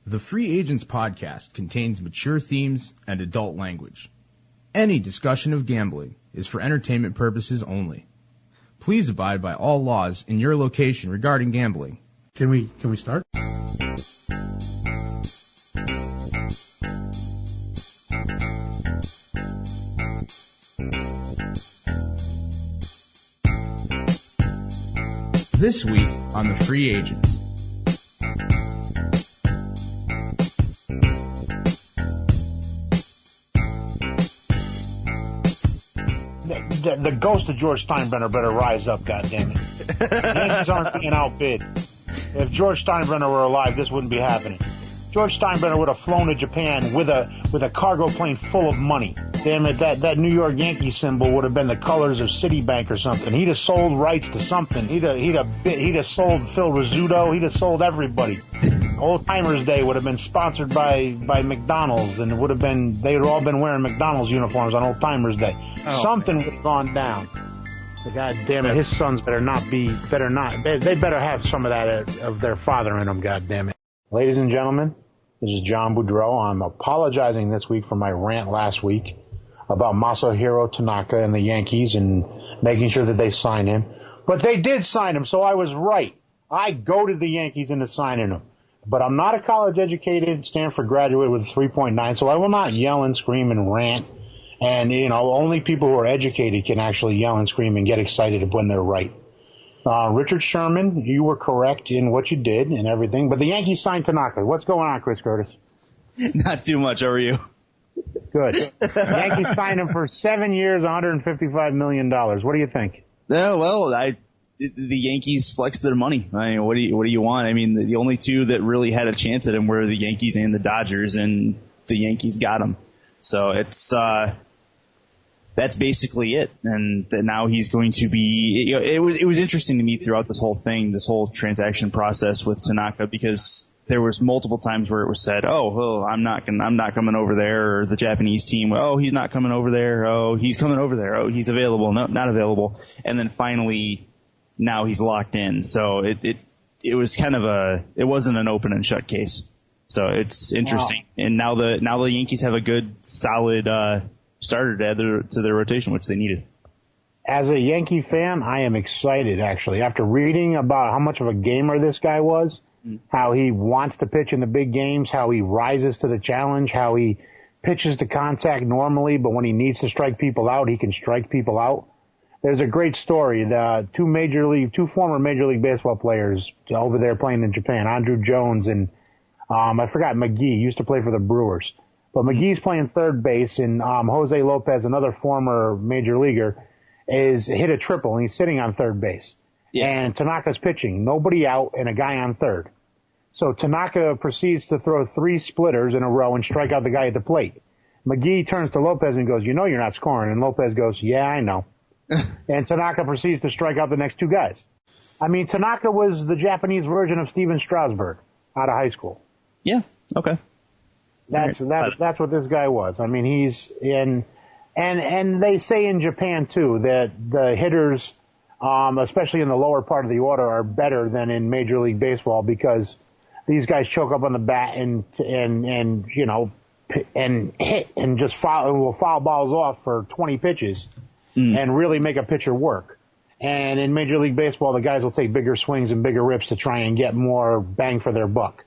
The Free Agents podcast contains mature themes and adult language. Any discussion of gambling is for entertainment purposes only. Please abide by all laws in your location regarding gambling. Can we start? This week on The Free Agents. The ghost of George Steinbrenner better rise up, goddammit. The Yankees aren't being outbid. If George Steinbrenner were alive, this wouldn't be happening. George Steinbrenner would have flown to Japan with a cargo plane full of money. Damn it, that New York Yankees symbol would have been the colors of Citibank or something. He'd have sold rights to something. He'd have sold Phil Rizzuto. He'd have sold everybody. Old Timers Day would have been sponsored by McDonald's, and they'd all been wearing McDonald's uniforms on Old Timers Day. Something would have gone down. But God damn it, his sons they better have some of that of their father in them, God damn it. Ladies and gentlemen, this is John Boudreau. I'm apologizing this week for my rant last week about Masashiro Tanaka and the Yankees and making sure that they sign him. But they did sign him, so I was right. I goaded the Yankees into signing him. But I'm not a college-educated Stanford graduate with 3.9, so I will not yell and scream and rant. And, only people who are educated can actually yell and scream and get excited when they're right. Richard Sherman, you were correct in what you did and everything, but the Yankees signed Tanaka. What's going on, Chris Curtis? Not too much. How are you? Good. The Yankees signed him for 7 years, $155 million. What do you think? Yeah, well, the Yankees flexed their money. I mean, what do you want? I mean, the only two that really had a chance at him were the Yankees and the Dodgers, and the Yankees got him. So it's that's basically it. And now he's going to be. It was interesting to me throughout this whole thing, this whole transaction process with Tanaka, because there was multiple times where it was said, "Oh, well, I'm not coming over there," or the Japanese team, "Oh, he's not coming over there. Oh, he's coming over there. Oh, he's available. No, not available." And then finally, now he's locked in. So it was kind of it wasn't an open and shut case. So it's interesting. Wow. And now the Yankees have a good, solid starter to add to their rotation, which they needed. As a Yankee fan, I am excited, actually. After reading about how much of a gamer this guy was, how he wants to pitch in the big games, how he rises to the challenge, how he pitches to contact normally, but when he needs to strike people out, he can strike people out. There's a great story. The two former Major League Baseball players over there playing in Japan, Andrew Jones and I forgot McGee, used to play for the Brewers. But McGee's playing third base, and Jose Lopez, another former major leaguer, hit a triple, and he's sitting on third base. Yeah. And Tanaka's pitching, nobody out, and a guy on third. So Tanaka proceeds to throw 3 splitters in a row and strike out the guy at the plate. McGee turns to Lopez and goes, "You know you're not scoring." And Lopez goes, "Yeah, I know." And Tanaka proceeds to strike out the next 2 guys. I mean, Tanaka was the Japanese version of Steven Strasburg out of high school. Yeah. Okay. That's what this guy was. I mean, he's in, and they say in Japan too that the hitters, especially in the lower part of the order, are better than in Major League Baseball because these guys choke up on the bat and hit and just will foul balls off for 20 pitches and really make a pitcher work. And in Major League Baseball, the guys will take bigger swings and bigger rips to try and get more bang for their buck.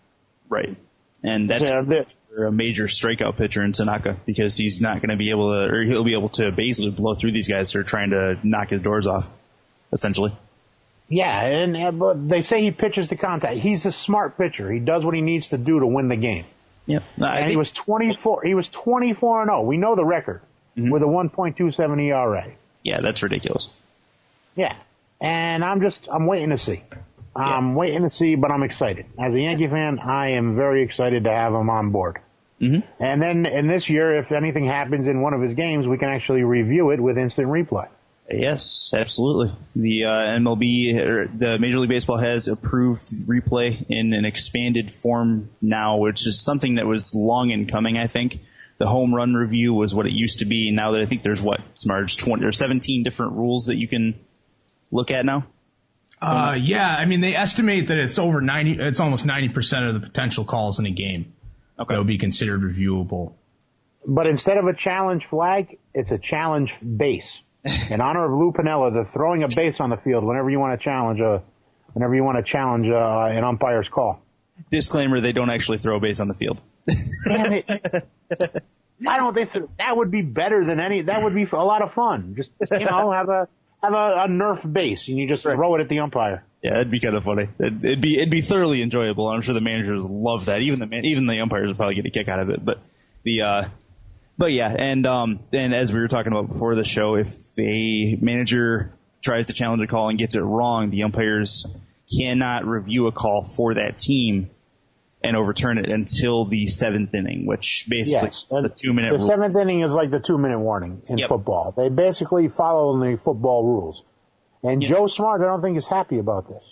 Right. And that's a major strikeout pitcher in Tanaka because he's not going to be able to, or he'll be able to basically blow through these guys who are trying to knock his doors off, essentially. Yeah, but they say he pitches to contact. He's a smart pitcher. He does what he needs to do to win the game. Yep. And he was 24. He was 24-0. We know the record with a 1.27 ERA. Yeah, that's ridiculous. Yeah, and I'm waiting to see. I'm waiting to see, but I'm excited. As a Yankee fan, I am very excited to have him on board. Mm-hmm. And then in this year, if anything happens in one of his games, we can actually review it with instant replay. Yes, absolutely. The MLB, the Major League Baseball has approved replay in an expanded form now, which is something that was long in coming, I think. The home run review was what it used to be. Now that I think there's Smarge, 20 or 17 different rules that you can look at now. Yeah, I mean, they estimate that it's it's almost 90% of the potential calls in a game that would be considered reviewable. But instead of a challenge flag, it's a challenge base. In honor of Lou Piniella, they're throwing a base on the field whenever you want to challenge an umpire's call. Disclaimer: they don't actually throw a base on the field. Damn it! I don't think that would be better than any. That would be a lot of fun. Just have a Nerf base and you just throw it at the umpire. Yeah, it'd be kind of funny. It'd be thoroughly enjoyable. I'm sure the managers love that. Even the umpires would probably get a kick out of it. But yeah, and as we were talking about before the show, if a manager tries to challenge a call and gets it wrong, the umpires cannot review a call for that team and overturn it until the 7th inning, which basically the 2-minute rule. The 7th inning is like the 2-minute warning in football. They basically follow the football rules. And Joe Smarge, I don't think, is happy about this.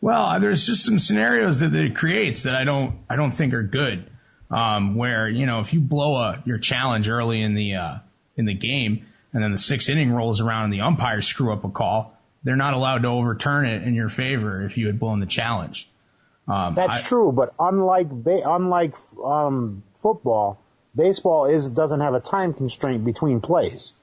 Well, there's just some scenarios that it creates that I don't think are good. Where, if you blow your challenge early in the game and then the 6th inning rolls around and the umpires screw up a call, they're not allowed to overturn it in your favor if you had blown the challenge. That's true, but unlike football, baseball doesn't have a time constraint between plays.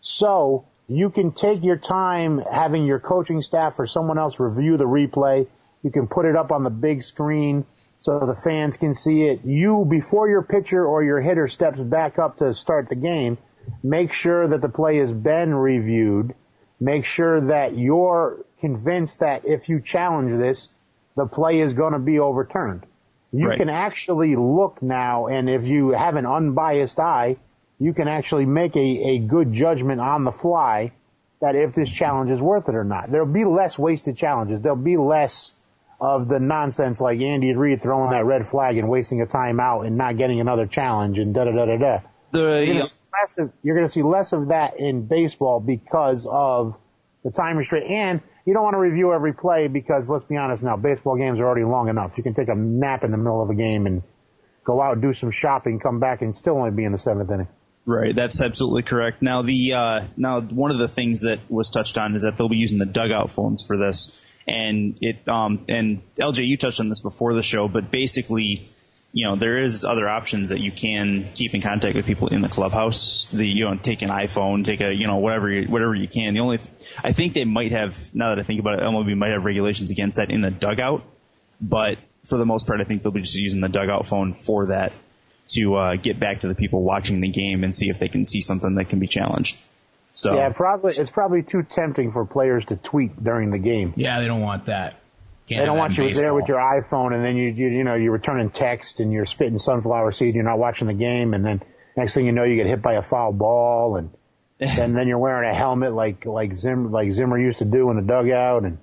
So you can take your time having your coaching staff or someone else review the replay. You can put it up on the big screen so the fans can see it. You, before your pitcher or your hitter steps back up to start the game, make sure that the play has been reviewed. Make sure that you're convinced that if you challenge this, the play is going to be overturned. You can actually look now, and if you have an unbiased eye, you can actually make a good judgment on the fly that if this challenge is worth it or not. There'll be less wasted challenges. There'll be less of the nonsense like Andy Reid throwing that red flag and wasting a timeout and not getting another challenge and da-da-da-da-da. You're going to see less of that in baseball because of the time restraint. And you don't want to review every play because, let's be honest now, baseball games are already long enough. You can take a nap in the middle of a game and go out, do some shopping, come back, and still only be in the 7th inning. Right, that's absolutely correct. Now, one of the things that was touched on is that they'll be using the dugout phones for this. And and LJ, you touched on this before the show, but basically, there is other options that you can keep in contact with people in the clubhouse. Take an iPhone, take whatever you can. I think they might have, now that I think about it, MLB might have regulations against that in the dugout, but for the most part, I think they'll be just using the dugout phone for that to get back to the people watching the game and see if they can see something that can be challenged. So yeah, it's probably too tempting for players to tweet during the game. Yeah, they don't want that. They don't want you there with your iPhone, and then you're returning text and you're spitting sunflower seed. You're not watching the game, and then next thing you know, you get hit by a foul ball, and then you're wearing a helmet like Zimmer used to do in the dugout, and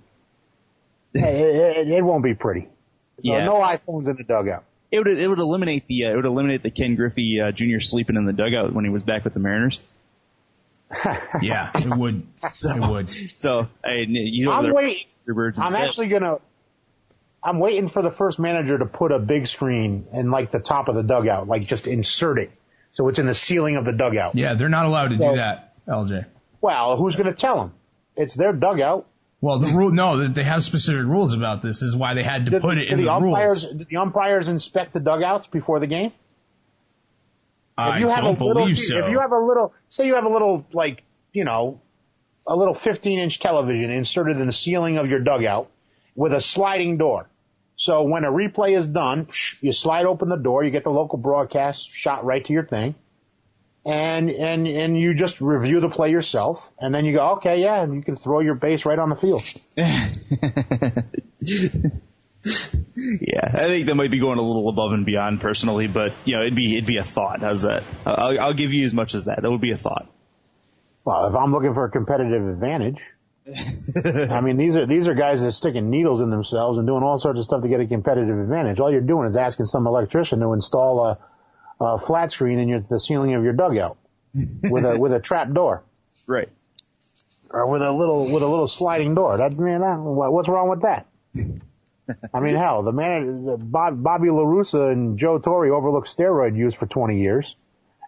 it won't be pretty. So no iPhones in the dugout. It would eliminate the Ken Griffey Jr. sleeping in the dugout when he was back with the Mariners. Yeah, it would. It would. So I'm waiting for the first manager to put a big screen in like the top of the dugout, like just insert it so it's in the ceiling of the dugout. Yeah, they're not allowed to do that, LJ. Well, who's going to tell them? It's their dugout. Well, they have specific rules about this. Is why they had to put it in the rules. Did the umpires inspect the dugouts before the game? I don't believe so. If you have a little 15-inch television inserted in the ceiling of your dugout with a sliding door. So when a replay is done, you slide open the door, you get the local broadcast shot right to your thing, and you just review the play yourself, and then you go, okay, yeah, and you can throw your base right on the field. Yeah, I think that might be going a little above and beyond personally, but it'd be a thought. How's that? I'll give you as much as that. That would be a thought. Well, if I'm looking for a competitive advantage, I mean, these are guys that are sticking needles in themselves and doing all sorts of stuff to get a competitive advantage. All you're doing is asking some electrician to install a flat screen in the ceiling of your dugout with a trap door, right? Or with a little sliding door. What's wrong with that? I mean, hell, Bobby LaRussa and Joe Torre overlooked steroid use for 20 years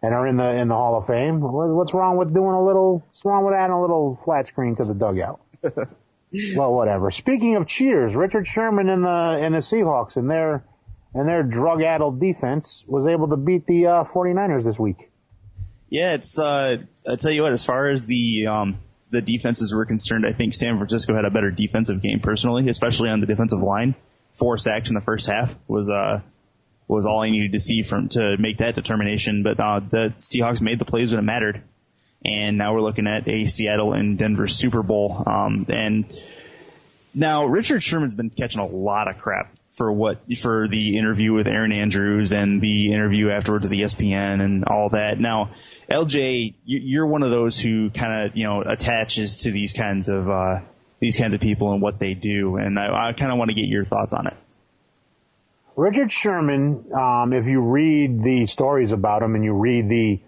and are in the Hall of Fame. What's wrong with adding a little flat screen to the dugout? Well, whatever. Speaking of cheaters, Richard Sherman and the Seahawks and their drug-addled defense was able to beat the 49ers this week. Yeah, it's I tell you what, as far as the defenses were concerned, I think San Francisco had a better defensive game personally, especially on the defensive line. 4 sacks in the first half was all I needed to see to make that determination. But the Seahawks made the plays when it mattered, and now we're looking at a Seattle and Denver Super Bowl. And now Richard Sherman's been catching a lot of crap for the interview with Aaron Andrews and the interview afterwards with ESPN and all that. Now, LJ, you're one of those who kind of attaches to these kinds of people and what they do, and I kind of want to get your thoughts on it. Richard Sherman, if you read the stories about him and you read the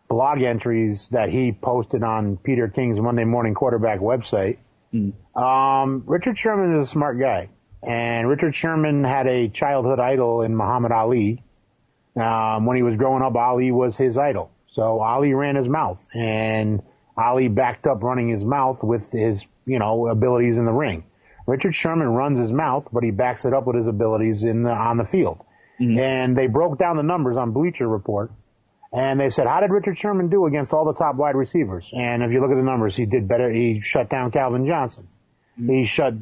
blog entries that he posted on Peter King's Monday Morning Quarterback website, Richard Sherman is a smart guy. And Richard Sherman had a childhood idol in Muhammad Ali. When he was growing up, Ali was his idol. So Ali ran his mouth, and Ali backed up running his mouth with his, abilities in the ring. Richard Sherman runs his mouth, but he backs it up with his abilities on the field. Mm-hmm. And they broke down the numbers on Bleacher Report, and they said, how did Richard Sherman do against all the top wide receivers? And if you look at the numbers, he did better. He shut down Calvin Johnson. Mm-hmm. He shut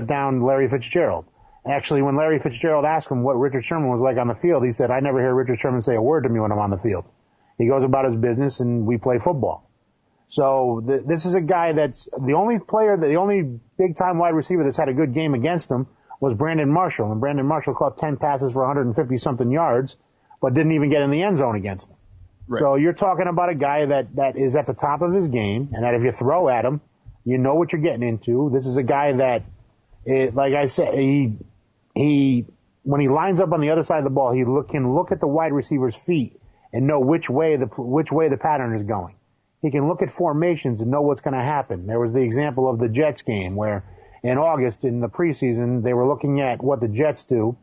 down Larry Fitzgerald. Actually, when Larry Fitzgerald asked him what Richard Sherman was like on the field, he said, I never hear Richard Sherman say a word to me when I'm on the field. He goes about his business, and we play football. So this is a guy that's the only big-time wide receiver that's had a good game against him was Brandon Marshall. And Brandon Marshall caught 10 passes for 150-something yards, but didn't even get in the end zone against him. Right. So you're talking about a guy that is at the top of his game, and that if you throw at him, you know what you're getting into. This is a guy that, like I said, he when he lines up on the other side of the ball, he can look at the wide receiver's feet and know which way the pattern is going. He can look at formations and know what's going to happen. There was the example of the Jets game where in August in the preseason they were looking at what the Jets do,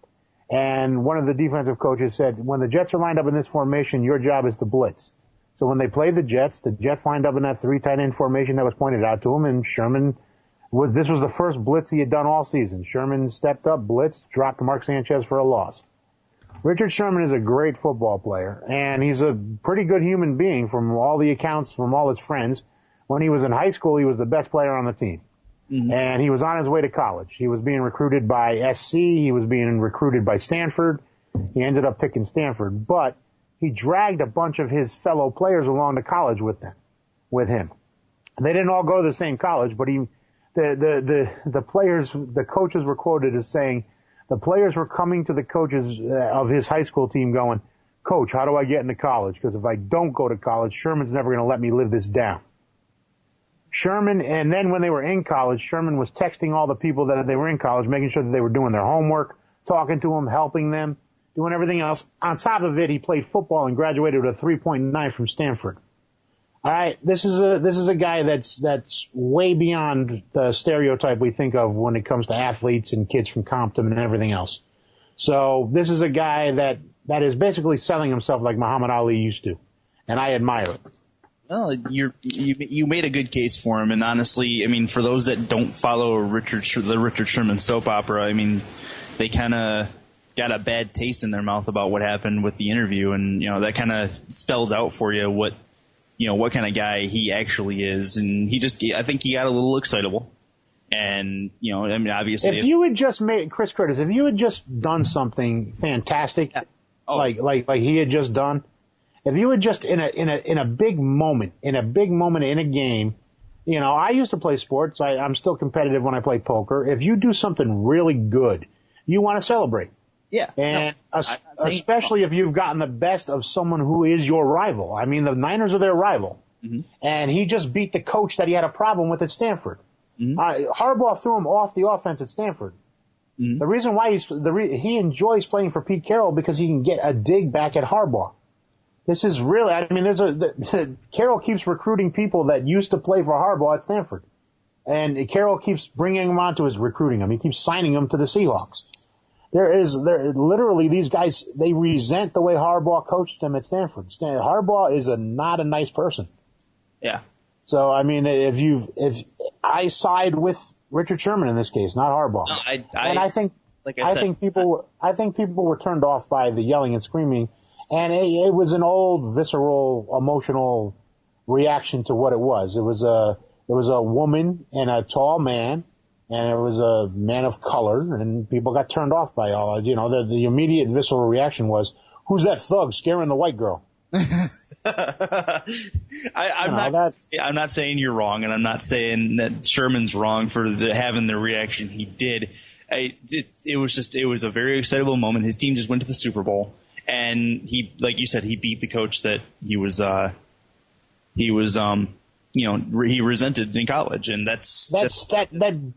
and one of the defensive coaches said, when the Jets are lined up in this formation, your job is to blitz. So when they played the Jets lined up in that 3 tight end formation that was pointed out to him, and this was the first blitz he had done all season. Sherman stepped up, blitzed, dropped Mark Sanchez for a loss. Richard Sherman is a great football player, and he's a pretty good human being from all the accounts from all his friends. When he was in high school, he was the best player on the team. Mm-hmm. And he was on his way to college. He was being recruited by SC. He was being recruited by Stanford. He ended up picking Stanford, but he dragged a bunch of his fellow players along to college with him. They didn't all go to the same college, but the players, the coaches were quoted as saying, the players were coming to the coaches of his high school team going, Coach, how do I get into college? Because if I don't go to college, Sherman's never going to let me live this down. Sherman, and then when they were in college, Sherman was texting all the people that they were in college, making sure that they were doing their homework, talking to them, helping them, doing everything else. On top of it, he played football and graduated with a 3.9 from Stanford. All right, this is a guy that's way beyond the stereotype we think of when it comes to athletes and kids from Compton and everything else. So this is a guy that is basically selling himself like Muhammad Ali used to, and I admire it. Well, you made a good case for him, and honestly, I mean, for those that don't follow the Richard Sherman soap opera, I mean, they kind of got a bad taste in their mouth about what happened with the interview, and that kind of spells out for you what kind of guy he actually is, and I think he got a little excitable, and I mean, obviously, if you had just made Chris Curtis, if you had just done something fantastic, like he had just done. If you would just in a big moment in a game, I used to play sports. I'm still competitive when I play poker. If you do something really good, you want to celebrate. Yeah. And especially if you've gotten the best of someone who is your rival. I mean, the Niners are their rival. Mm-hmm. And he just beat the coach that he had a problem with at Stanford. Mm-hmm. Harbaugh threw him off the offense at Stanford. Mm-hmm. The reason why he enjoys playing for Pete Carroll because he can get a dig back at Harbaugh. This is really, I mean, Carroll keeps recruiting people that used to play for Harbaugh at Stanford. And Carroll keeps bringing them on to his recruiting them. He keeps signing them to the Seahawks. Literally these guys, they resent the way Harbaugh coached them at Stanford. Harbaugh is not a nice person. Yeah. So, I mean, if I side with Richard Sherman in this case, not Harbaugh. No, I think people were turned off by the yelling and screaming, and it was an old, visceral, emotional reaction to what it was. It was a woman and a tall man, and it was a man of color, and people got turned off by all. You know, the immediate visceral reaction was, "Who's that thug scaring the white girl?" I'm not saying you're wrong, and I'm not saying that Sherman's wrong for having the reaction he did. It was a very excitable moment. His team just went to the Super Bowl, and he, like you said, he beat the coach that he resented in college, and that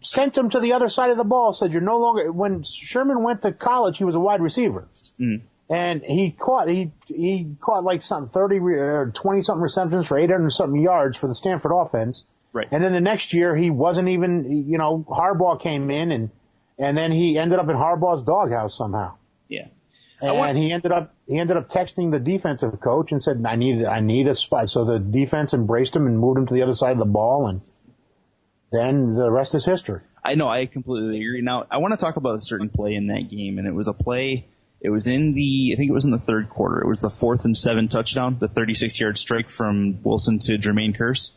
sent him to the other side of the ball. Said you're no longer. When Sherman went to college, he was a wide receiver. Mm. And he caught like something 30 or 20 something receptions for 800 something yards for the Stanford offense. Right. And then the next year he wasn't even, Harbaugh came in and then he ended up in Harbaugh's doghouse somehow. Yeah. And he ended up texting the defensive coach and said, I need a spot. So the defense embraced him and moved him to the other side of the ball, and then the rest is history. I know, I completely agree. Now, I want to talk about a certain play in that game, and it was a play. It was I think it was in the third quarter. It was the 4th and 7 touchdown, the 36-yard strike from Wilson to Jermaine Kearse.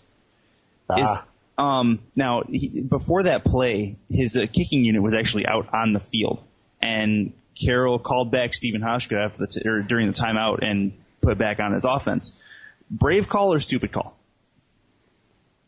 Now, before that play, his kicking unit was actually out on the field, and Carroll called back Stephen Hauschka during the timeout and put back on his offense. Brave call or stupid call?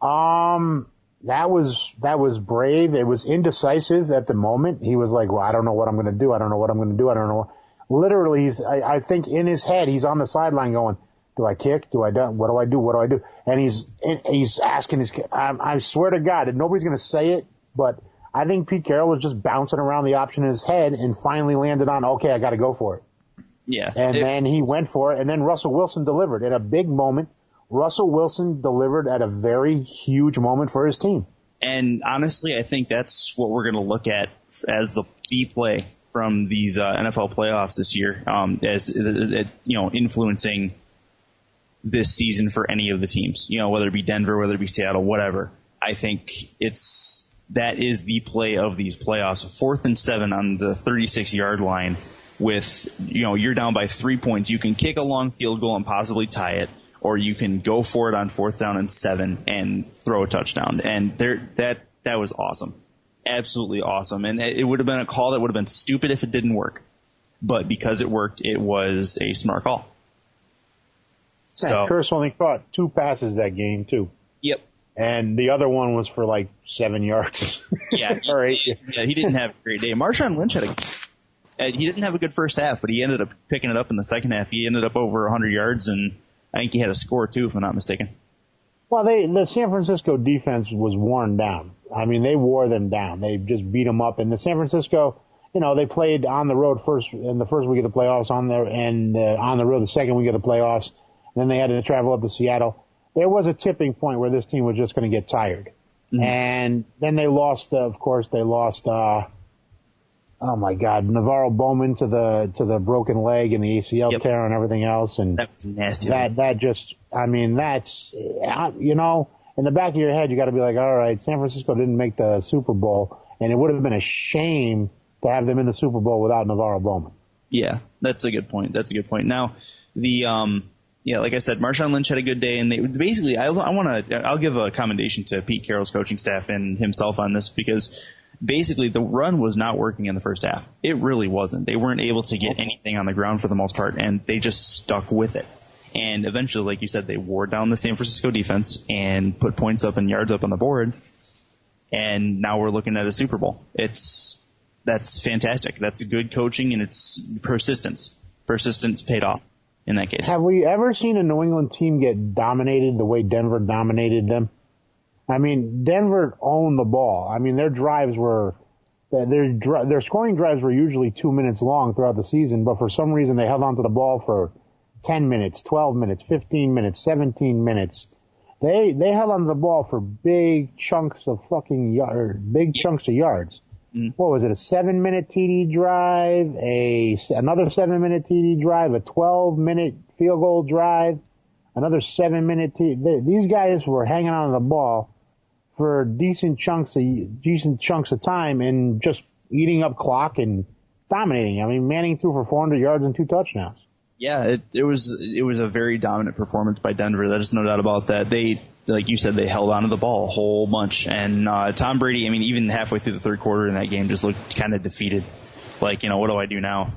That was brave. It was indecisive at the moment. He was like, well, I don't know what I'm going to do. I don't know. Literally, I think in his head, he's on the sideline going, do I kick? What do I do? And he's asking his kid. I swear to God, and nobody's going to say it, but I think Pete Carroll was just bouncing around the option in his head and finally landed on, okay, I got to go for it. Yeah. And then he went for it, and then Russell Wilson delivered at a big moment. Russell Wilson delivered at a very huge moment for his team. And honestly, I think that's what we're going to look at as the key play from these NFL playoffs this year, as influencing this season for any of the teams. Whether it be Denver, whether it be Seattle, whatever. I think that is the play of these playoffs. 4th and 7 on the 36-yard line with you're down by 3 points. You can kick a long field goal and possibly tie it, or you can go for it on 4th down and 7 and throw a touchdown. And that was awesome. Absolutely awesome. And it would have been a call that would have been stupid if it didn't work. But because it worked, it was a smart call. So Kearse only caught 2 passes that game, too. Yep. And the other one was for like 7 yards. Yeah. Or 8. Yeah, he didn't have a great day. Marshawn Lynch he didn't have a good first half, but he ended up picking it up in the second half. He ended up over 100 yards, and I think he had a score, too, if I'm not mistaken. Well, the San Francisco defense was worn down. I mean, they wore them down. They just beat them up. And the San Francisco, they played on the road in the first week of the playoffs, on the road the second week of the playoffs. And then they had to travel up to Seattle. There was a tipping point where this team was just going to get tired. Mm-hmm. And then they lost, oh my God, Navarro Bowman to the broken leg and the ACL tear and everything else. And that was nasty. That just, I mean, that's, in the back of your head, you got to be like, all right, San Francisco didn't make the Super Bowl, and it would have been a shame to have them in the Super Bowl without Navarro Bowman. Yeah, that's a good point. Now, like I said, Marshawn Lynch had a good day, and basically, I'll give a commendation to Pete Carroll's coaching staff and himself on this, because basically the run was not working in the first half. It really wasn't. They weren't able to get anything on the ground for the most part, and they just stuck with it. And eventually, like you said, they wore down the San Francisco defense and put points up and yards up on the board. And now we're looking at a Super Bowl. That's fantastic. That's good coaching, and it's persistence. Persistence paid off in that case. Have we ever seen a New England team get dominated the way Denver dominated them? I mean, Denver owned the ball. I mean, their scoring drives were usually 2 minutes long throughout the season, but for some reason they held onto the ball for 10 minutes, 12 minutes, 15 minutes, 17 minutes. They held onto the ball for big chunks of yards. Mm. What was it? A 7-minute TD drive, another 7-minute TD drive, a 12-minute field goal drive. another 7-minute these guys were hanging on to the ball for decent chunks of time and just eating up clock and dominating. I mean, Manning threw for 400 yards and 2 touchdowns. Yeah, it was a very dominant performance by Denver. There's no doubt about that. They, like you said, they held onto the ball a whole bunch. And Tom Brady, I mean, even halfway through the third quarter in that game, just looked kind of defeated. Like, what do I do now?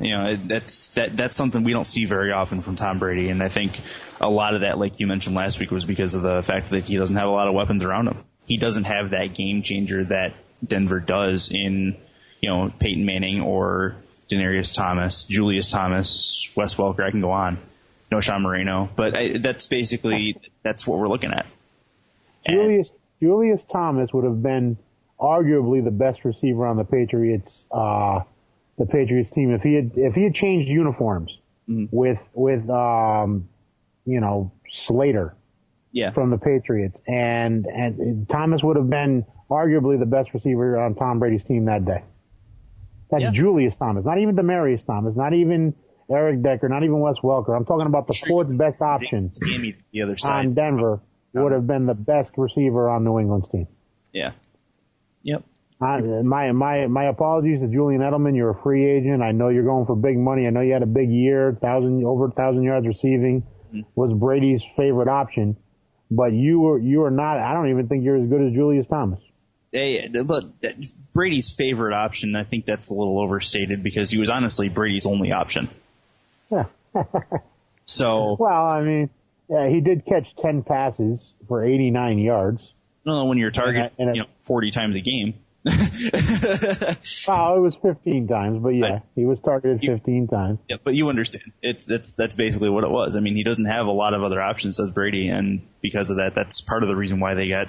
That's something we don't see very often from Tom Brady. And I think a lot of that, like you mentioned last week, was because of the fact that he doesn't have a lot of weapons around him. He doesn't have that game changer that Denver does in, Peyton Manning or Denarius Thomas, Julius Thomas, Wes Welker. I can go on. No Sean Moreno. But that's what we're looking at. Julius Thomas would have been arguably the best receiver on the Patriots team if he had changed uniforms with Slater from the Patriots, and Thomas would have been arguably the best receiver on Tom Brady's team that day. That's Julius Thomas, not even Demaryius Thomas, not even Eric Decker, not even Wes Welker. I'm talking about the fourth best option the other side. On Denver would have been the best receiver on New England's team. Yeah. Yep. My apologies to Julian Edelman. You're a free agent. I know you're going for big money. I know you had a big year, over 1,000 yards receiving was Brady's favorite option, but you are not. I don't even think you're as good as Julius Thomas. But Brady's favorite option, I think that's a little overstated because he was honestly Brady's only option. Yeah. So. Well, I mean, he did catch 10 passes for 89 yards. No, when you're targeting 40 times a game. Oh, it was 15 times, but he was targeted 15 times. Yeah, but you understand. That's basically what it was. I mean, he doesn't have a lot of other options as Brady, and because of that, that's part of the reason why they got,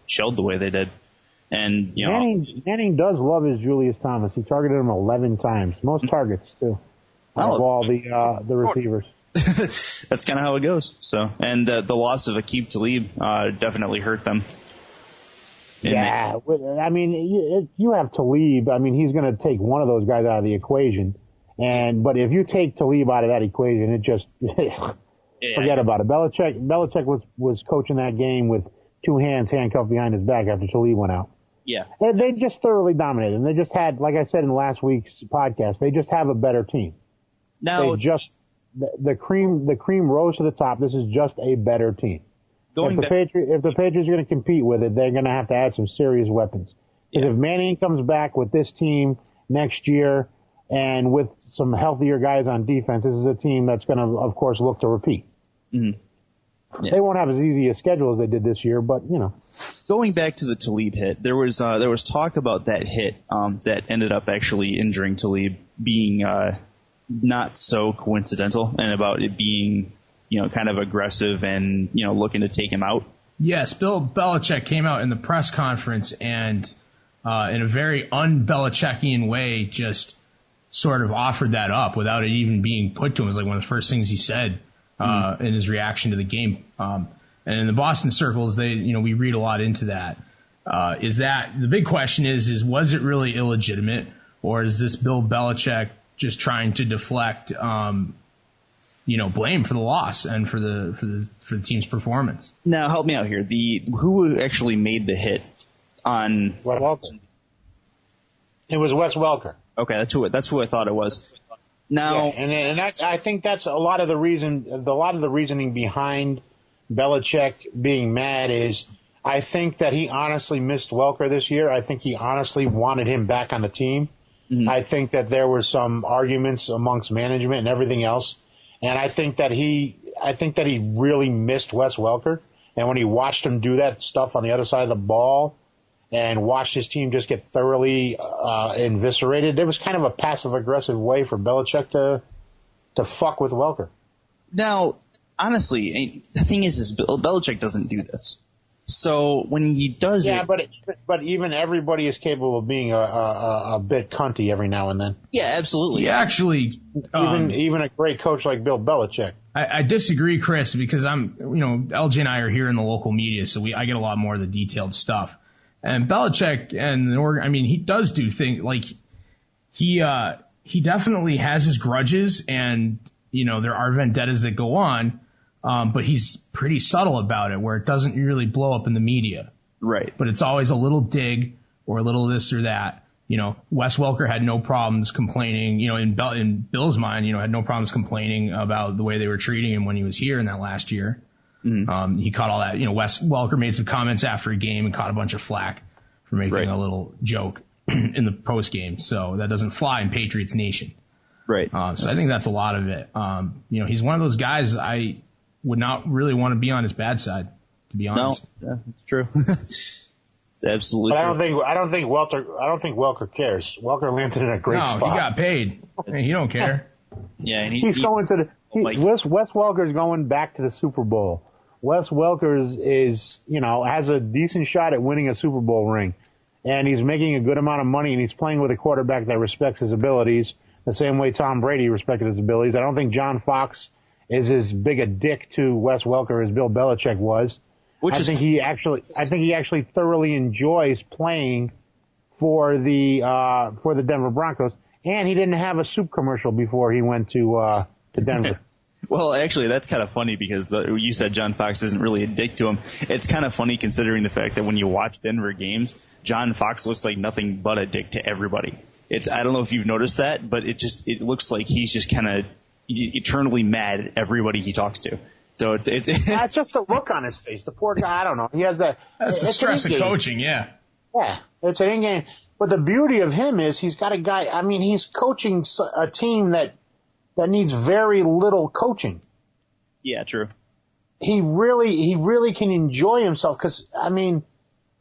shelled the way they did. And, Manning does love his Julius Thomas. He targeted him 11 times. Most targets, too, of all the receivers. That's kind of how it goes. So, and the loss of Aqib Talib definitely hurt them. Yeah, I mean, you have Talib. I mean, he's going to take one of those guys out of the equation. But if you take Talib out of that equation, it just forget about it. Belichik was coaching that game with 2 hands handcuffed behind his back after Talib went out. Yeah, they just thoroughly dominated. And they just had, like I said in last week's podcast, they just have a better team. Now, the cream rose to the top. This is just a better team. If the Patriots are going to compete with it, they're going to have to add some serious weapons. Because if Manning comes back with this team next year and with some healthier guys on defense, this is a team that's going to, of course, look to repeat. Mm-hmm. Yeah. They won't have as easy a schedule as they did this year, but, Going back to the Talib hit, there was talk about that hit that ended up actually injuring Talib being not so coincidental, and about it being kind of aggressive and, looking to take him out. Yes, Bill Belichick came out in the press conference and in a very un-Belichickian way just sort of offered that up without it even being put to him. It was like one of the first things he said in his reaction to the game. And in the Boston circles, we read a lot into that. Is that the big question is was it really illegitimate, or is this Bill Belichick just trying to deflect blame for the loss and for the team's performance? Now, help me out here. Who actually made the hit on? Welker. It was Wes Welker. Okay, that's who I thought it was. Now, and I think that's a lot of the reasoning behind Belichick being mad is I think that he honestly missed Welker this year. I think he honestly wanted him back on the team. Mm-hmm. I think that there were some arguments amongst management and everything else. And I think that he really missed Wes Welker. And when he watched him do that stuff on the other side of the ball and watched his team just get thoroughly eviscerated, it was kind of a passive-aggressive way for Belichick to fuck with Welker. Now, honestly, the thing is Belichick doesn't do this. So when he does it... Yeah, but even everybody is capable of being a bit cunty every now and then. Yeah, absolutely. Yeah, actually... even a great coach like Bill Belichick. I disagree, Chris, because LJ and I are here in the local media, so I get a lot more of the detailed stuff. And Belichick and he does do things like he definitely has his grudges, and there are vendettas that go on. but he's pretty subtle about it, where it doesn't really blow up in the media. Right. But it's always a little dig or a little this or that. Wes Welker had no problems complaining, in Bill's mind, had no problems complaining about the way they were treating him when he was here in that last year. Mm-hmm. He caught all that, Wes Welker made some comments after a game and caught a bunch of flack for making a little joke in the post game. So that doesn't fly in Patriots Nation. Right. So I think that's a lot of it. He's one of those guys I would not really want to be on his bad side, to be honest. No, yeah, it's true. It's absolutely. But I don't think Welker cares. Welker landed in a great spot. No, he got paid. He don't care. Yeah, and he's going to the. Wes Welker's going back to the Super Bowl. Wes Welker is has a decent shot at winning a Super Bowl ring, and he's making a good amount of money, and he's playing with a quarterback that respects his abilities the same way Tom Brady respected his abilities. I don't think John Fox is as big a dick to Wes Welker as Bill Belichick was. I think he actually thoroughly enjoys playing for the Denver Broncos, and he didn't have a soup commercial before he went to Denver. Well, actually, that's kind of funny because you said John Fox isn't really a dick to him. It's kind of funny considering the fact that when you watch Denver games, John Fox looks like nothing but a dick to everybody. I don't know if you've noticed that, but it looks like he's just kind of eternally mad at everybody he talks to. So it's just a look on his face. The poor guy, I don't know. He has that. That's the stress of coaching, yeah. Yeah, it's an in-game. But the beauty of him is he's got a guy. I mean, he's coaching a team that needs very little coaching. Yeah, true. He really can enjoy himself because, I mean,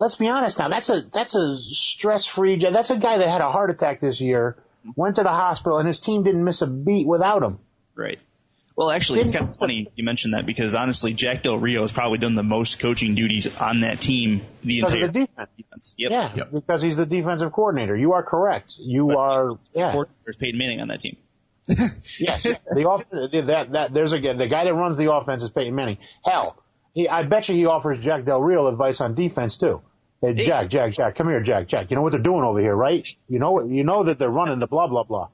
let's be honest now. That's a stress-free. That's a guy that had a heart attack this year, went to the hospital, and his team didn't miss a beat without him. Right. Well, actually, it's kind of funny you mentioned that because, honestly, Jack Del Rio has probably done the most coaching duties on that team because of the defense. Yep. Yeah, yep. Because he's the defensive coordinator. You are correct. There's Peyton Manning on that team. Yeah, the guy that runs the offense is Peyton Manning. Hell, I bet you he offers Jack Del Rio advice on defense too. Hey, Jack, come here, Jack. You know what they're doing over here, right? You know that they're running the blah blah blah.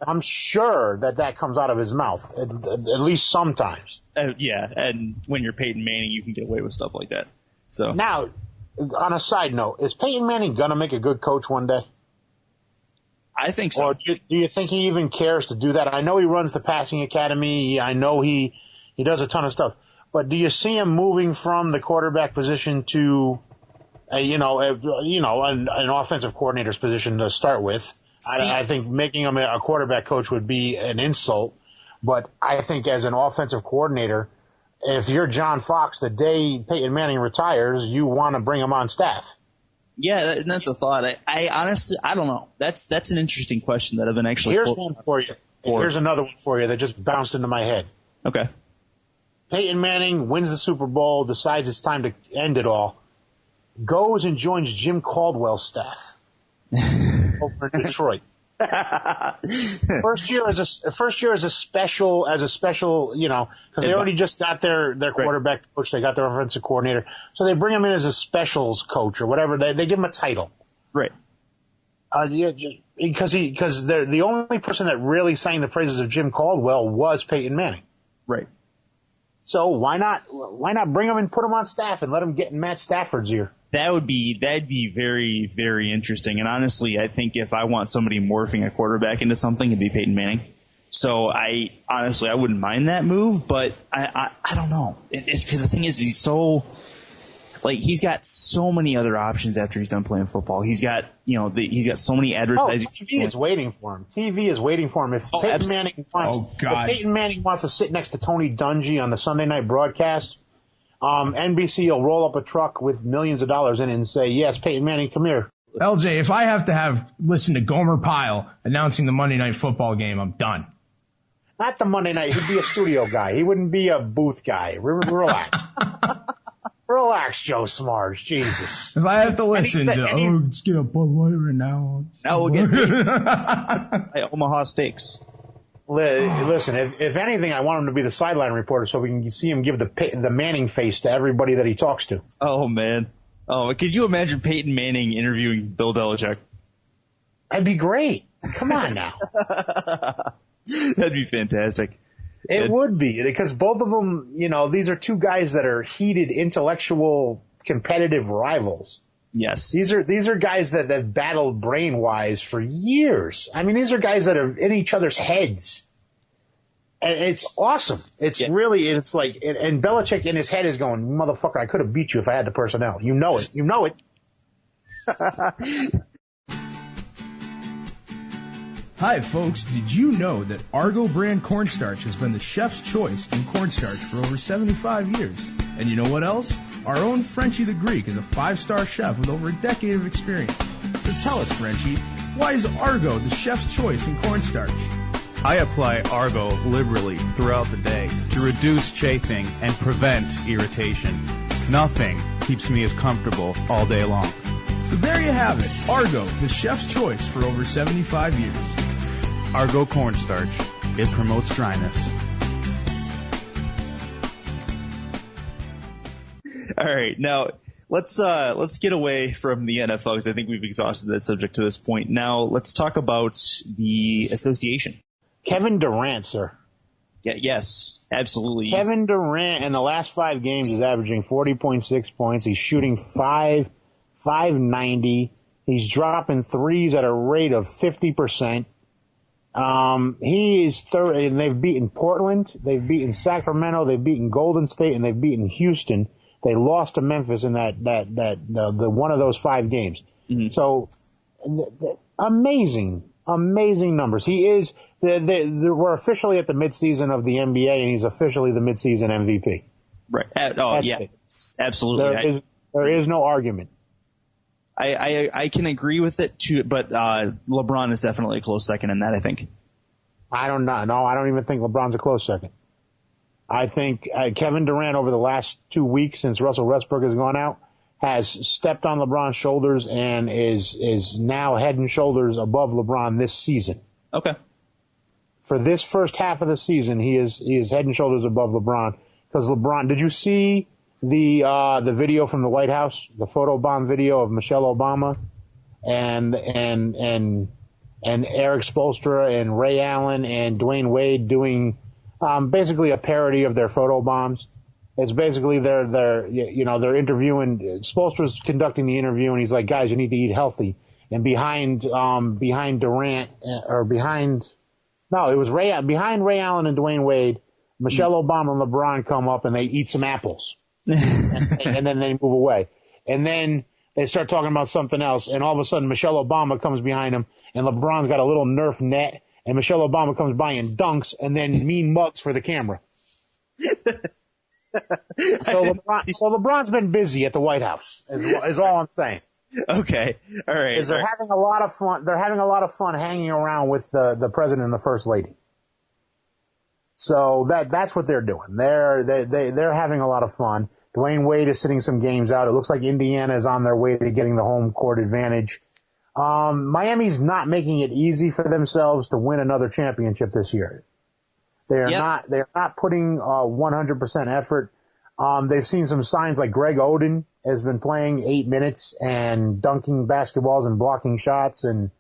I'm sure that comes out of his mouth at least sometimes. Yeah, and when you're Peyton Manning, you can get away with stuff like that. So now, on a side note, is Peyton Manning gonna make a good coach one day? I think so. Or do you think he even cares to do that? I know he runs the passing academy. I know he does a ton of stuff. But do you see him moving from the quarterback position to, an offensive coordinator's position to start with? I think making him a quarterback coach would be an insult. But I think as an offensive coordinator, if you're John Fox, the day Peyton Manning retires, you want to bring him on staff. Yeah, that's a thought. I honestly, I don't know. That's an interesting question that I've been actually. Here's one for you. Here's another one for you that just bounced into my head. Okay. Peyton Manning wins the Super Bowl, decides it's time to end it all, goes and joins Jim Caldwell's staff over in Detroit. First year as a special, because they already just got their quarterback coach, they got their offensive coordinator, so they bring him in as a specials coach or whatever. They give him a title, right? Because the only person that really sang the praises of Jim Caldwell was Peyton Manning, right? So why not bring him and put him on staff and let him get in Matt Stafford's ear? That'd be very, very interesting. And honestly, I think if I want somebody morphing a quarterback into something, it'd be Peyton Manning. So I wouldn't mind that move, but I don't know. Because the thing is, he's so, he's got so many other options after he's done playing football. He's got, he's got so many advertising. TV is waiting for him. TV is waiting for him. If Peyton Manning wants to sit next to Tony Dungy on the Sunday night broadcast, NBC will roll up a truck with millions of dollars in it and say, yes, Peyton Manning, come here. LJ, if I have to listen to Gomer Pyle announcing the Monday Night Football game, I'm done. Not the Monday night. He'd be a studio guy. He wouldn't be a booth guy. Relax. Relax, Joe Smarge. Jesus. If I have to listen let's get a Bud Light right now. Now we'll get Omaha Steaks. Listen, if anything, I want him to be the sideline reporter so we can see him give the Manning face to everybody that he talks to. Oh, man. Oh, could you imagine Peyton Manning interviewing Bill Belichick? That'd be great. Come on now. That'd be fantastic. It would be, because both of them, these are two guys that are heated, intellectual, competitive rivals. Yes. These are guys that have battled brain-wise for years. I mean, these are guys that are in each other's heads. And it's awesome. It's really, it's like, and Belichik in his head is going, motherfucker, I could have beat you if I had the personnel. You know it. You know it. Hi, folks. Did you know that Argo brand cornstarch has been the chef's choice in cornstarch for over 75 years? And you know what else? Our own Frenchie the Greek is a 5-star chef with over a decade of experience. So tell us, Frenchie, why is Argo the chef's choice in cornstarch? I apply Argo liberally throughout the day to reduce chafing and prevent irritation. Nothing keeps me as comfortable all day long. So there you have it. Argo, the chef's choice for over 75 years. Argo cornstarch. It promotes dryness. All right, now let's get away from the NFL because I think we've exhausted that subject to this point. Now let's talk about the association. Kevin Durant, sir. Yeah, yes, absolutely. Kevin Durant in the last 5 games is averaging 40.6 points. He's shooting 590. He's dropping threes at a rate of 50%. He is third, and they've beaten Portland, they've beaten Sacramento, they've beaten Golden State, and they've beaten Houston. They lost to Memphis in the one of those 5 games. Mm-hmm. So amazing numbers. He is we're officially at the midseason of the NBA, and he's officially the midseason MVP. Right. Absolutely. There is no argument. I can agree with it too, but LeBron is definitely a close second in that, I think. I don't know. No, I don't even think LeBron's a close second. I think Kevin Durant over the last 2 weeks since Russell Westbrook has gone out has stepped on LeBron's shoulders and is now head and shoulders above LeBron this season. Okay. For this first half of the season, he is head and shoulders above LeBron, because LeBron, did you see the video from the White House, the photobomb video of Michelle Obama and Eric Spoelstra and Ray Allen and Dwayne Wade doing basically a parody of their photobombs? It's basically they're interviewing. Spoelstra's conducting the interview, and he's like, guys, you need to eat healthy. And behind Durant behind Ray Allen and Dwayne Wade, Michelle Obama and LeBron come up and they eat some apples. and then they move away. And then they start talking about something else, and all of a sudden Michelle Obama comes behind him, and LeBron's got a little Nerf net, and Michelle Obama comes by and dunks, and then mean mugs for the camera. So LeBron's been busy at the White House, is all I'm saying. Okay. All right. They're having a lot of fun. They're having a lot of fun hanging around with the president and the first lady. So that's what they're doing. They're having a lot of fun. Dwayne Wade is sitting some games out. It looks like Indiana is on their way to getting the home court advantage. Miami's not making it easy for themselves to win another championship this year. They're not putting 100% effort. They've seen some signs like Greg Oden has been playing 8 minutes and dunking basketballs and blocking shots and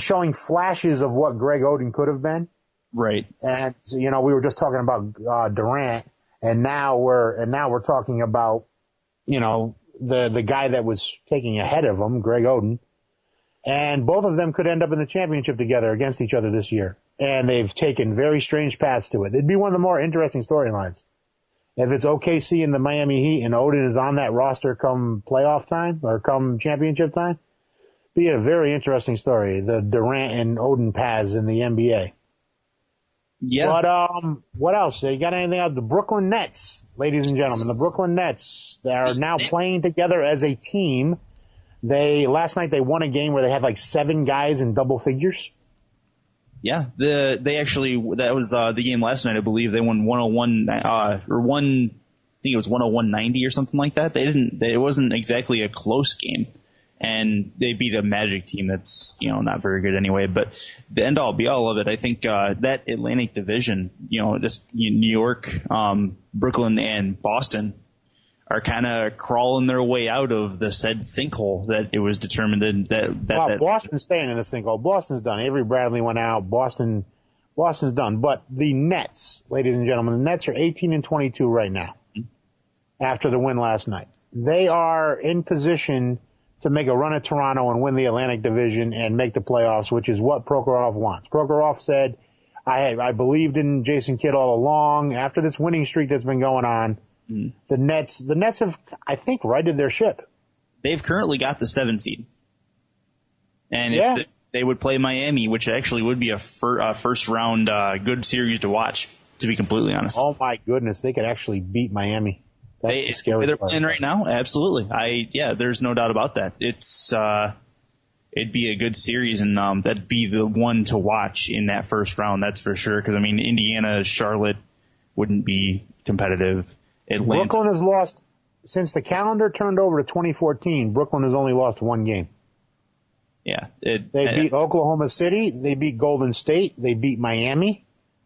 showing flashes of what Greg Oden could have been. Right. And we were just talking about Durant, and now we're talking about the guy that was taking ahead of him, Greg Oden. And both of them could end up in the championship together against each other this year. And they've taken very strange paths to it. It'd be one of the more interesting storylines. If it's OKC and the Miami Heat and Oden is on that roster come playoff time or come championship time, be a very interesting story, the Durant and Oden paths in the NBA. Yeah. But what else? You got anything else? The Brooklyn Nets, ladies and gentlemen, the Brooklyn Nets, they are now playing together as a team. Last night they won a game where they had like 7 guys in double figures. Yeah, that was the game last night. I believe they won 101 I think it was 101-90 or something like that. It wasn't exactly a close game, and they beat a Magic team that's not very good anyway. But the end all be all of it, I think that Atlantic Division, just New York, Brooklyn, and Boston are kind of crawling their way out of the said sinkhole that it was determined that Boston's staying in the sinkhole. Boston's done. Avery Bradley went out. Boston Boston's done. But the Nets, ladies and gentlemen, the Nets are 18-22 right now after the win last night. They are in position to make a run at Toronto and win the Atlantic Division and make the playoffs, which is what Prokhorov wants. Prokhorov said, I believed in Jason Kidd all along. After this winning streak that's been going on, the Nets have, I think, righted their ship. They've currently got the 7 seed. And if they would play Miami, which actually would be a first round good series to watch, to be completely honest. Oh my goodness, they could actually beat Miami. That's the scary they're part. playing right now? Absolutely. There's no doubt about that. It'd be a good series, and that'd be the one to watch in that first round, that's for sure. Because, I mean, Indiana, Charlotte wouldn't be competitive. Atlanta. Brooklyn has lost, since the calendar turned over to 2014, Brooklyn has only lost 1 game. Yeah. They beat Oklahoma City. They beat Golden State. They beat Miami.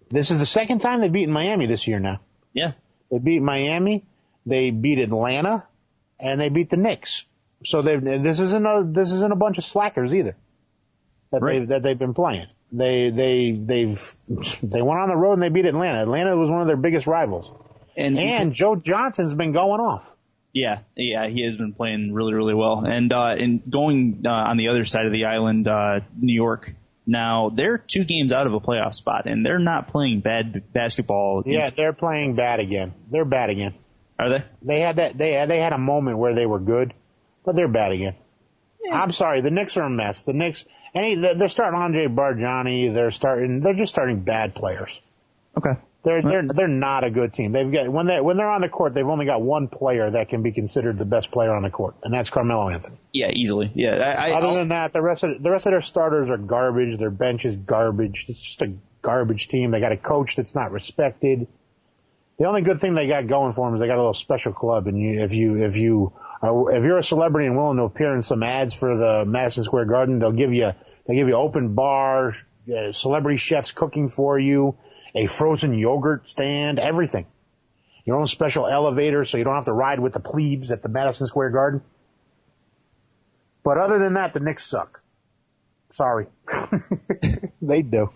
This is the second time they've beaten Miami this year now. Yeah. They beat Miami. They beat Atlanta, and they beat the Knicks. So this isn't a bunch of slackers either that they've been playing. They went on the road and they beat Atlanta. Atlanta was one of their biggest rivals. And Joe Johnson's been going off. Yeah, he has been playing really, really well. And going on the other side of the island, New York. Now they're 2 games out of a playoff spot, and they're not playing bad basketball. Yeah, they're playing bad again. They're bad again. Are they? They had a moment where they were good, but they're bad again. Yeah. I'm sorry, the Knicks are a mess. The Knicks, they're starting Andre Barjani. They're just starting bad players. Okay. They're not a good team. They've got when they're on the court, they've only got one player that can be considered the best player on the court, and that's Carmelo Anthony. Yeah, easily. Yeah. Other than that, the rest of their starters are garbage. Their bench is garbage. It's just a garbage team. They got a coach that's not respected. The only good thing they got going for them is they got a little special club, and if you're a celebrity and willing to appear in some ads for the Madison Square Garden, they'll give you open bar, celebrity chefs cooking for you, a frozen yogurt stand, everything. Your own special elevator, so you don't have to ride with the plebes at the Madison Square Garden. But other than that, the Knicks suck. Sorry, they do.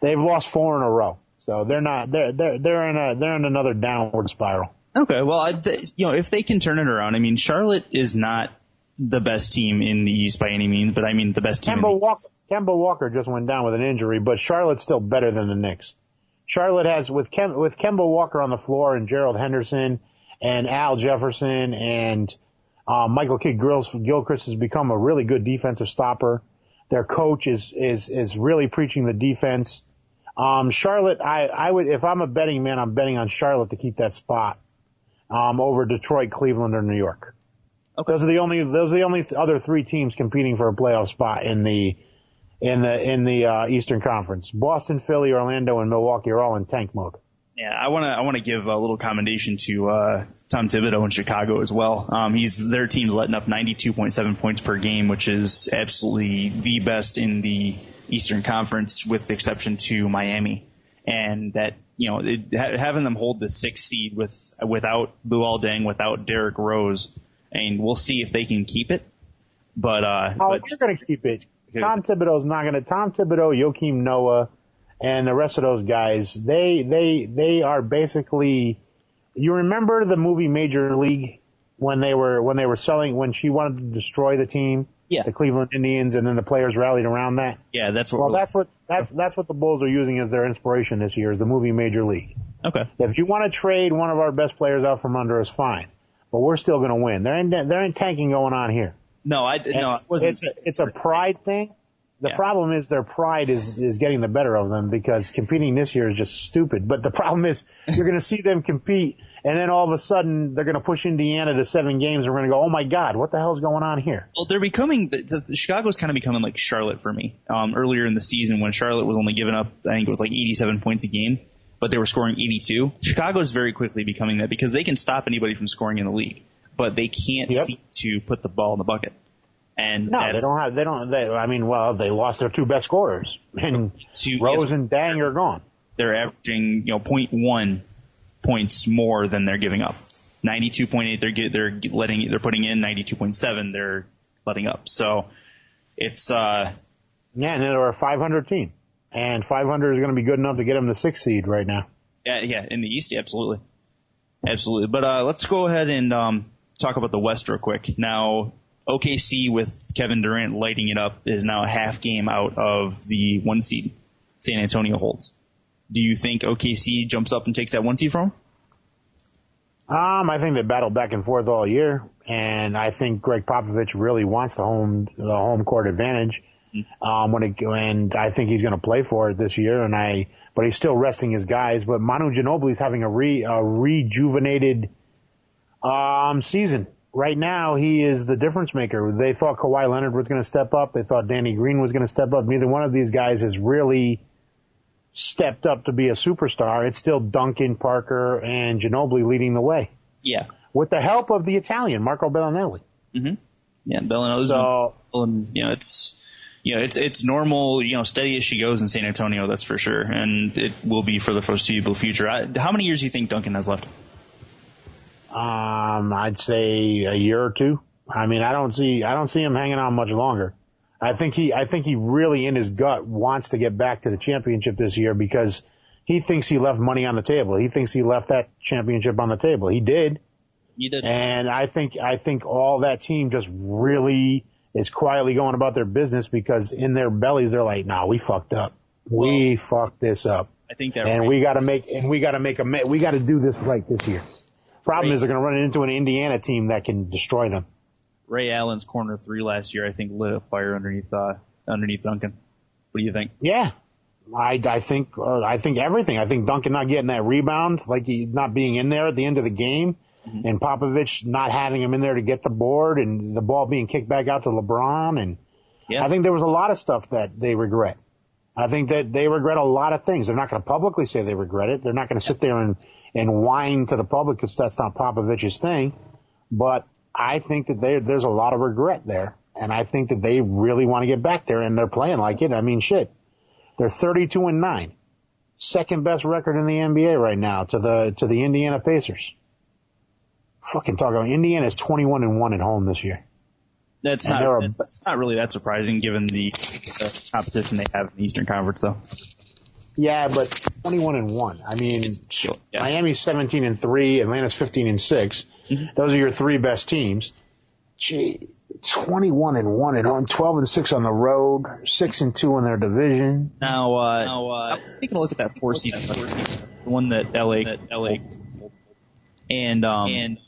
They've lost 4 in a row. So they're in another downward spiral. Okay, well, if they can turn it around, I mean, Charlotte is not the best team in the East by any means, but I mean the best team. Kemba Walker just went down with an injury, but Charlotte's still better than the Knicks. Charlotte has with Kemba Walker on the floor and Gerald Henderson and Al Jefferson and Michael Kidd-Gilchrist has become a really good defensive stopper. Their coach is really preaching the defense. Charlotte, I would, if I'm a betting man, I'm betting on Charlotte to keep that spot, over Detroit, Cleveland, or New York. Okay. Those are the only other 3 teams competing for a playoff spot in the Eastern Conference. Boston, Philly, Orlando, and Milwaukee are all in tank mode. Yeah, I want to give a little commendation to Tom Thibodeau in Chicago as well. Their team's letting up 92.7 points per game, which is absolutely the best in the Eastern Conference, with the exception to Miami. And that, having them hold the 6th seed without Luol Deng, without Derrick Rose, and we'll see if they can keep it. But they're going to keep it. Tom Thibodeau's not going to. Tom Thibodeau, Joakim Noah, and the rest of those guys, they are basically. You remember the movie Major League when she wanted to destroy the team, the Cleveland Indians, and then the players rallied around that. Yeah, that's what. Well, that's what the Bulls are using as their inspiration this year, is the movie Major League. Okay. If you want to trade one of our best players out from under us, fine, but we're still going to win. There ain't tanking going on here. No, it's a pride thing. The problem is their pride is getting the better of them, because competing this year is just stupid. But the problem is you're going to see them compete, and then all of a sudden they're going to push Indiana to 7 games, and we're going to go, oh my God, what the hell's going on here? Well, they're becoming the Chicago's kind of becoming like Charlotte for me. Earlier in the season, when Charlotte was only giving up, I think it was like 87 points a game, but they were scoring 82. Chicago's very quickly becoming that, because they can stop anybody from scoring in the league, but they can't seem to put the ball in the bucket. And no, they they lost their 2 best scorers, and Rose and Dang are gone. They're averaging, 0.1 points more than they're giving up. 92.8 they're putting in, 92.7 they're letting up. So it's and they're a 500 team. And 500 is going to be good enough to get him the 6th seed right now. Yeah, in the East, absolutely. Absolutely. But let's go ahead and talk about the West real quick. Now, OKC with Kevin Durant lighting it up is now a half game out of the 1 seed San Antonio holds. Do you think OKC jumps up and takes that 1 seed from him? I think they battle back and forth all year, and I think Greg Popovich really wants the home court advantage. And I think he's going to play for it this year. But he's still resting his guys. But Manu Ginobili's having a rejuvenated season. Right now, he is the difference maker. They thought Kawhi Leonard was going to step up. They thought Danny Green was going to step up. Neither one of these guys has really stepped up to be a superstar. It's still Duncan, Parker, and Ginobili leading the way. Yeah. With the help of the Italian, Marco Bellinelli. Mm-hmm. Yeah, Bellinelli's it's normal, steady as she goes in San Antonio, that's for sure. And it will be for the foreseeable future. How many years do you think Duncan has left? I'd say a year or two. I mean, I don't see him hanging on much longer. I think he really in his gut wants to get back to the championship this year because he thinks he left money on the table. He thinks he left that championship on the table. He did. You did. And I think all that team just really is quietly going about their business because in their bellies they're like, "Nah, we fucked up. We fucked this up." I think that, and we got to do this right this year. Problem is they're going to run into an Indiana team that can destroy them. Ray Allen's corner 3 last year, I think, lit a fire underneath Duncan. What do you think? Yeah, I think everything. I think Duncan not getting that rebound, like he not being in there at the end of the game, and Popovich not having him in there to get the board, and the ball being kicked back out to LeBron, and I think there was a lot of stuff that they regret. I think that they regret a lot of things. They're not going to publicly say they regret it. They're not going to sit there and whine to the public because that's not Popovich's thing. But I think that there's a lot of regret there, and I think that they really want to get back there, and they're playing like it. I mean, shit, they're 32-9, second best record in the NBA right now to the Indiana Pacers. Fucking talk about Indiana's 21-1 at home this year. That's not really that surprising given the competition they have in the Eastern Conference, though. Yeah, but 21-1. I mean, Miami's 17-3, Atlanta's 15-6. Those are your 3 best teams. Gee, 21-1 at home, 12-6 on the road, 6-2 in their division. Now, taking a look at that 4 seed, the one that LA, and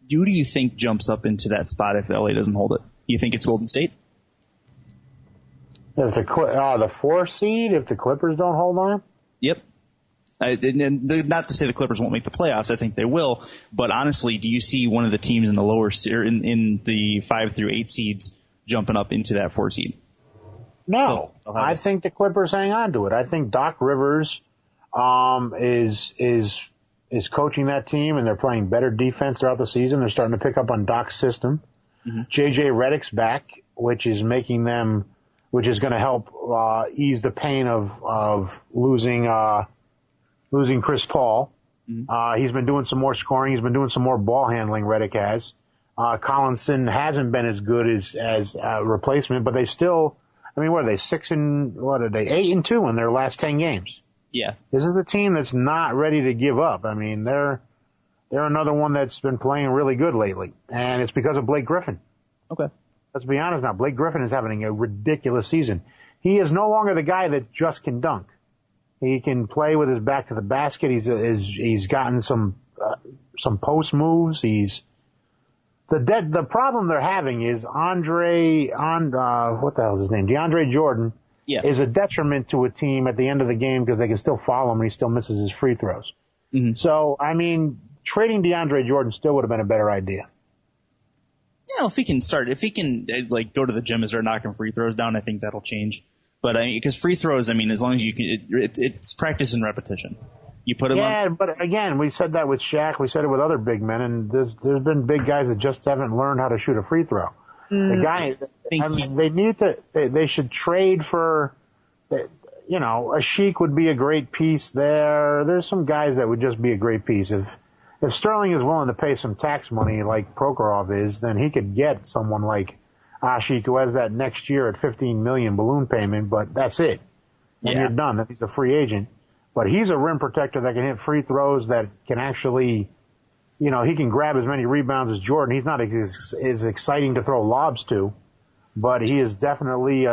who do you think jumps up into that spot if LA doesn't hold it? You think it's Golden State? If the 4 seed, if the Clippers don't hold on? Yep. Not to say the Clippers won't make the playoffs. I think they will. But honestly, do you see one of the teams in the lower in the 5 through 8 seeds jumping up into that 4 seed? No, I think the Clippers hang on to it. I think Doc Rivers is coaching that team, and they're playing better defense throughout the season. They're starting to pick up on Doc's system. JJ Redick's back, which is going to help ease the pain of losing Chris Paul. He's been doing some more scoring. He's been doing some more ball handling. Redick has. Collinson hasn't been as good as a replacement, but they still. I mean, what are they? 8-2 in their last 10 games. Yeah, this is a team that's not ready to give up. I mean, they're another one that's been playing really good lately, and it's because of Blake Griffin. Okay. Let's be honest now. Blake Griffin is having a ridiculous season. He is no longer the guy that just can dunk. He can play with his back to the basket. He's gotten some post moves. The problem they're having is what the hell is his name? DeAndre Jordan is a detriment to a team at the end of the game because they can still follow him and he still misses his free throws. So, I mean, trading DeAndre Jordan still would have been a better idea. Yeah, if he can go to the gym and start knocking free throws down, I think that'll change. But because free throws, I mean, as long as you can, it's practice and repetition. You put them on. Yeah, but again, we said that with Shaq. We said it with other big men, and there's been big guys that just haven't learned how to shoot a free throw. The guy, they should trade for, a Sheik would be a great piece there. There's some guys that would just be a great piece. If Sterling is willing to pay some tax money like Prokhorov is, then he could get someone like Asik who has that next year at $15 million balloon payment, but that's it. and you're done. That he's a free agent. But he's a rim protector that can hit free throws, that can actually, he can grab as many rebounds as Jordan. He's not as exciting to throw lobs to, but he is definitely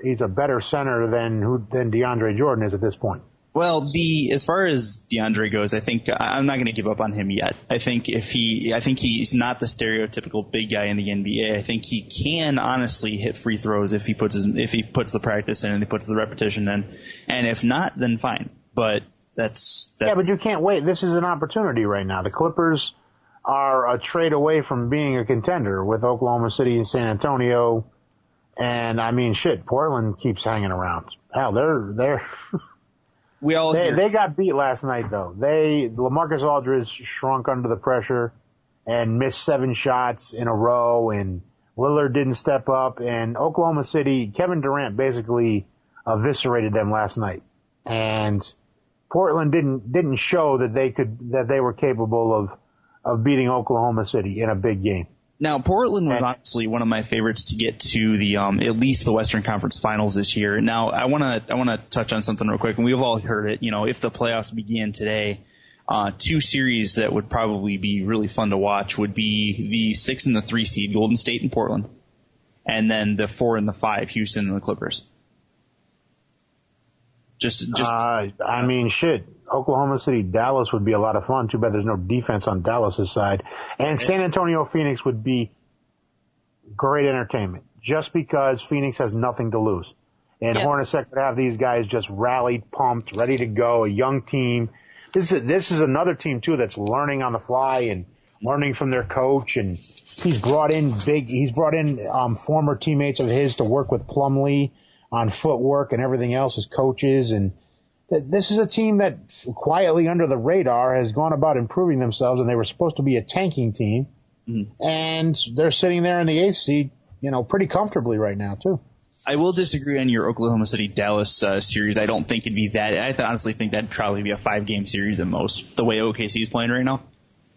he's a better center than DeAndre Jordan is at this point. Well, as far as DeAndre goes, I think I'm not going to give up on him yet. I think he's not the stereotypical big guy in the NBA. I think he can honestly hit free throws if he puts the practice in and he puts the repetition in, and if not, then fine. But that's but you can't wait. This is an opportunity right now. The Clippers are a trade away from being a contender with Oklahoma City and San Antonio, and Portland keeps hanging around. Hell, they're They got beat last night, though. LaMarcus Aldridge shrunk under the pressure and missed 7 shots in a row, and Lillard didn't step up, and Oklahoma City, Kevin Durant basically eviscerated them last night. And Portland didn't show that they were capable of beating Oklahoma City in a big game. Now, Portland was honestly one of my favorites to get to the at least the Western Conference Finals this year. Now, I want to touch on something real quick, and we've all heard it. If the playoffs began today, 2 series that would probably be really fun to watch would be the 6 and the 3 seed, Golden State and Portland, and then the 4 and the 5, Houston and the Clippers. Oklahoma City, Dallas would be a lot of fun. Too bad there's no defense on Dallas's side. And San Antonio, Phoenix would be great entertainment just because Phoenix has nothing to lose. And Hornacek would have these guys just rallied, pumped, ready to go, a young team. This is another team, too, that's learning on the fly and learning from their coach. And he's brought in former teammates of his to work with Plumlee on footwork and everything else as coaches. And this is a team that quietly under the radar has gone about improving themselves, and they were supposed to be a tanking team. Mm-hmm. And they're sitting there in the 8th seed, pretty comfortably right now, too. I will disagree on your Oklahoma City-Dallas series. I don't think it'd be that. I honestly think that'd probably be a 5-game series at most, the way OKC is playing right now.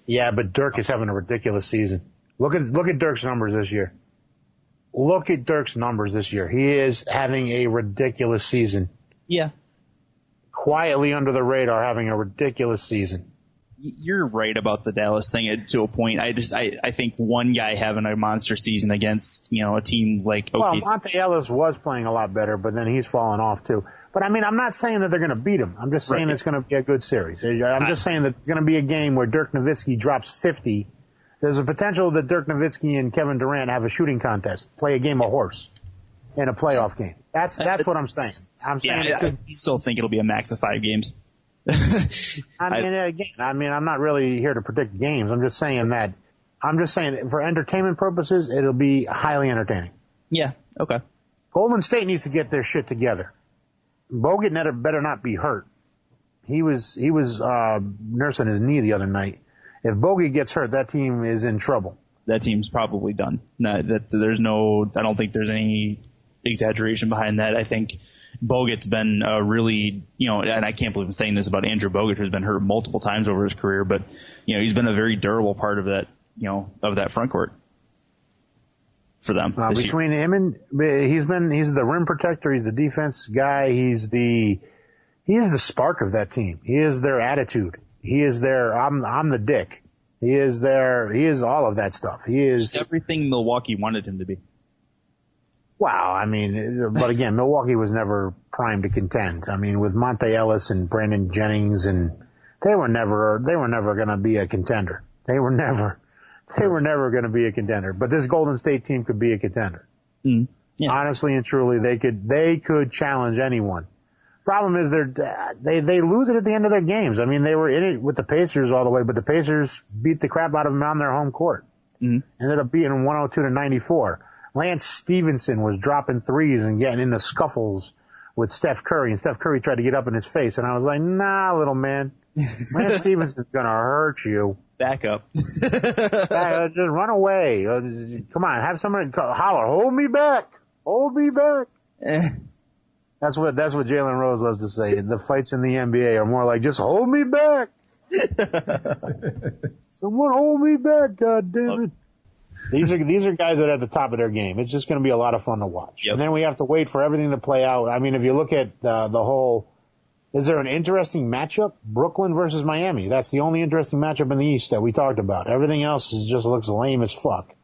Yeah, but Dirk is having a ridiculous season. Look at Dirk's numbers this year. Look at Dirk's numbers this year. He is having a ridiculous season. Yeah. Quietly under the radar, having a ridiculous season. You're right about the Dallas thing to a point. I think one guy having a monster season against, a team like OKC. Well, Monte Ellis was playing a lot better, but then he's fallen off too. But I'm not saying that they're going to beat him. I'm just saying it's going to be a good series. I'm just saying that it's going to be a game where Dirk Nowitzki drops 50. There's a potential that Dirk Nowitzki and Kevin Durant have a shooting contest, play a game of horse in a playoff game. That's what I'm saying. I still think it'll be a max of 5 games. I'm not really here to predict games. I'm just saying for entertainment purposes, it'll be highly entertaining. Yeah. Okay. Golden State needs to get their shit together. Bogut better not be hurt. He was nursing his knee the other night. If Bogut gets hurt, that team is in trouble. That team's probably done. I don't think there's any exaggeration behind that. I think Bogut's been really, and I can't believe I'm saying this about Andrew Bogut, who's been hurt multiple times over his career, but, he's been a very durable part of that, of that front court for them. Between him and he's the rim protector, he's the defense guy, he is the spark of that team. He is their attitude. He is their I'm the dick. He is all of that stuff. He is everything Milwaukee wanted him to be. Wow, but again, Milwaukee was never primed to contend. With Monte Ellis and Brandon Jennings, and they were never going to be a contender. They were never going to be a contender. But this Golden State team could be a contender. Mm. Yeah. Honestly and truly, they could challenge anyone. Problem is they lose it at the end of their games. They were in it with the Pacers all the way, but the Pacers beat the crap out of them on their home court. Mm. Ended up beating them 102-94. Lance Stevenson was dropping threes and getting into scuffles with Steph Curry, and Steph Curry tried to get up in his face, and I was like, nah, little man. Lance Stevenson's going to hurt you. Back up. Just run away. Come on, have somebody holler, hold me back. Hold me back. That's what Jalen Rose loves to say. The fights in the NBA are more like, just hold me back. Someone hold me back, God damn it. These are guys that are at the top of their game. It's just going to be a lot of fun to watch. Yep. And then we have to wait for everything to play out. I mean, if you look at the whole, is there an interesting matchup? Brooklyn versus Miami. That's the only interesting matchup in the East that we talked about. Everything else just looks lame as fuck.